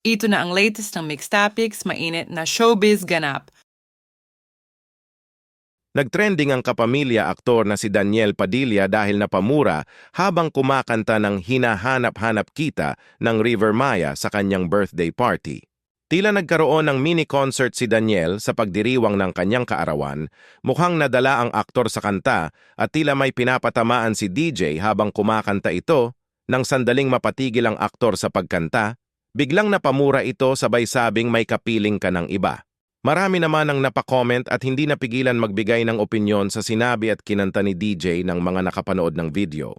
Ito na ang latest ng Mixed Topics, mainit na showbiz ganap. Nagtrending ang kapamilya aktor na si Daniel Padilla dahil napamura habang kumakanta ng hinahanap-hanap kita ng River Maya sa kanyang birthday party. Tila nagkaroon ng mini-concert si Daniel sa pagdiriwang ng kanyang kaarawan, mukhang nadala ang aktor sa kanta at tila may pinapatamaan si DJ habang kumakanta ito. Nang sandaling mapatigil ang aktor sa pagkanta, biglang napamura ito sabay sabing may kapiling ka ng iba. Marami naman ang napakomment at hindi napigilan magbigay ng opinyon sa sinabi at kinanta ni DJ ng mga nakapanood ng video.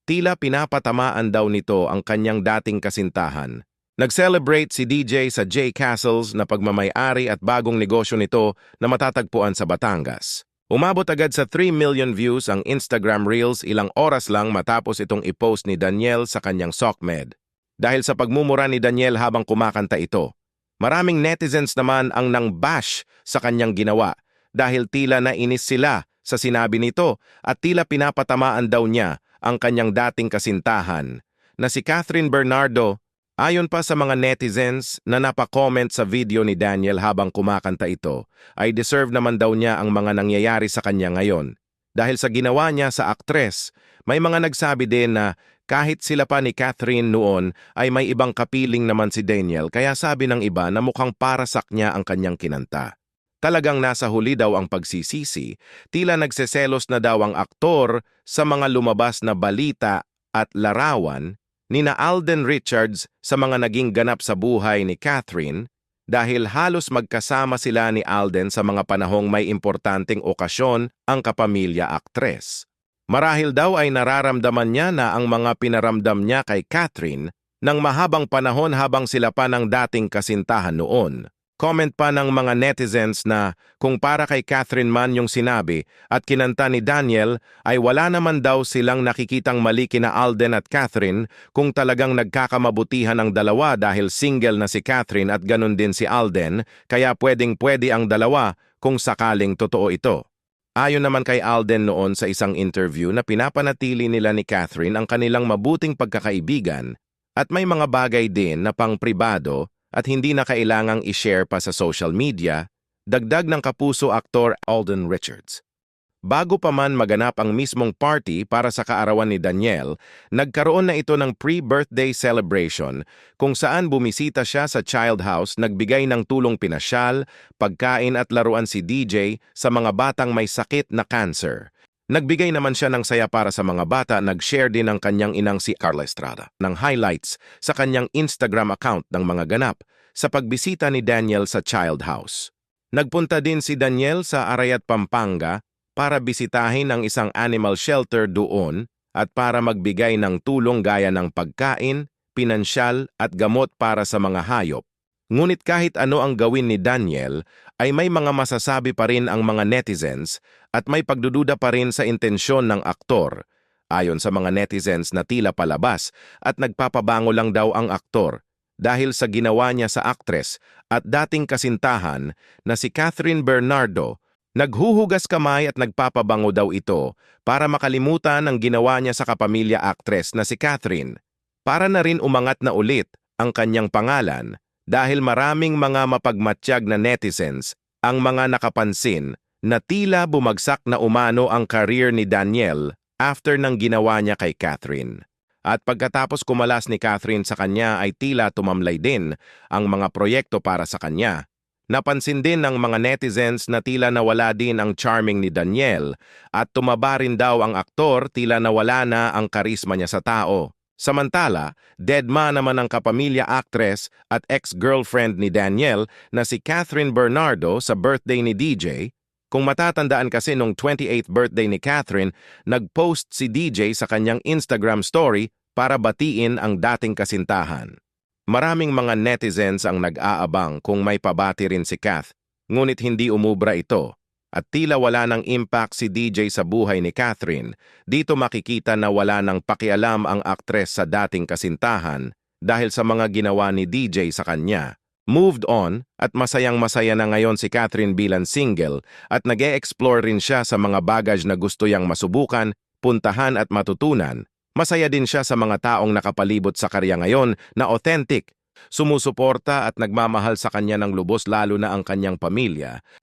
Tila pinapatamaan daw nito ang kanyang dating kasintahan. Nag-celebrate si DJ sa J Castles na pagmamay-ari at bagong negosyo nito na matatagpuan sa Batangas. Umabot agad sa 3 million views ang Instagram Reels ilang oras lang matapos itong i-post ni Daniel sa kanyang SOCMED. Dahil sa pagmumura ni Daniel habang kumakanta ito, maraming netizens naman ang nang-bash sa kanyang ginawa dahil tila nainis sila sa sinabi nito at tila pinapatamaan daw niya ang kanyang dating kasintahan na si Catherine Bernardo. Ayon pa sa mga netizens na napakomment sa video ni Daniel habang kumakanta ito, ay deserve naman daw niya ang mga nangyayari sa kanya ngayon. Dahil sa ginawa niya sa aktres, may mga nagsabi din na kahit sila pa ni Catherine noon ay may ibang kapiling naman si Daniel kaya sabi ng iba na mukhang parasak niya ang kanyang kinanta. Talagang nasa huli daw ang pagsisisi, tila nagseselos na daw ang aktor sa mga lumabas na balita at larawan nina Alden Richards sa mga naging ganap sa buhay ni Catherine dahil halos magkasama sila ni Alden sa mga panahong may importanteng okasyon ang kapamilya aktres. Marahil daw ay nararamdaman niya na ang mga pinaramdam niya kay Catherine ng mahabang panahon habang sila pa ng dating kasintahan noon. Comment pa ng mga netizens na kung para kay Catherine man yung sinabi at kinanta ni Daniel ay wala naman daw silang nakikitang mali kina Alden at Catherine kung talagang nagkakamabutihan ang dalawa dahil single na si Catherine at ganun din si Alden kaya pwedeng-pwede ang dalawa kung sakaling totoo ito. Ayon naman kay Alden noon sa isang interview na pinapanatili nila ni Catherine ang kanilang mabuting pagkakaibigan at may mga bagay din na pang-pribado at hindi na kailangang i-share pa sa social media, dagdag ng kapuso aktor Alden Richards. Bago pa man maganap ang mismong party para sa kaarawan ni Daniel, nagkaroon na ito ng pre-birthday celebration kung saan bumisita siya sa child house, nagbigay ng tulong pinasyal, pagkain at laruan si DJ sa mga batang may sakit na cancer. Nagbigay naman siya ng saya para sa mga bata, nag-share din ng kanyang inang si Carla Estrada ng highlights sa kanyang Instagram account ng mga ganap sa pagbisita ni Daniel sa child house. Nagpunta din si Daniel sa Arayat, Pampanga para bisitahin ang isang animal shelter doon at para magbigay ng tulong gaya ng pagkain, pinansyal at gamot para sa mga hayop. Ngunit kahit ano ang gawin ni Daniel, ay may mga masasabi pa rin ang mga netizens at may pagdududa pa rin sa intensyon ng aktor. Ayon sa mga netizens na tila palabas at nagpapabango lang daw ang aktor dahil sa ginawa niya sa aktres at dating kasintahan na si Catherine Bernardo, naghuhugas kamay at nagpapabango daw ito para makalimutan ang ginawa niya sa kapamilya aktres na si Catherine. Para na rin umangat na ulit ang kanyang pangalan dahil maraming mga mapagmatsyag na netizens ang mga nakapansin na tila bumagsak na umano ang career ni Daniel after ng ginawa niya kay Catherine. At pagkatapos kumalas ni Catherine sa kanya ay tila tumamlay din ang mga proyekto para sa kanya. Napansin din ng mga netizens na tila nawala din ang charming ni Daniel at tumaba rin daw ang aktor, tila nawala na ang karisma niya sa tao. Samantala, deadma naman ang kapamilya actress at ex-girlfriend ni Daniel na si Catherine Bernardo sa birthday ni DJ. Kung matatandaan kasi nung 28th birthday ni Catherine, nag-post si DJ sa kanyang Instagram story para batiin ang dating kasintahan. Maraming mga netizens ang nag-aabang kung may pabati rin si Cath, ngunit hindi umubra ito. At tila wala ng impact si DJ sa buhay ni Catherine. Dito makikita na wala ng pakialam ang aktres sa dating kasintahan dahil sa mga ginawa ni DJ sa kanya. Moved on at masayang-masaya na ngayon si Catherine bilang single at nag-e-explore rin siya sa mga bagay na gusto niyang masubukan, puntahan at matutunan. Masaya din siya sa mga taong nakapalibot sa kanya ngayon na authentic, Sumusuporta at nagmamahal sa kanya ng lubos lalo na ang kanyang pamilya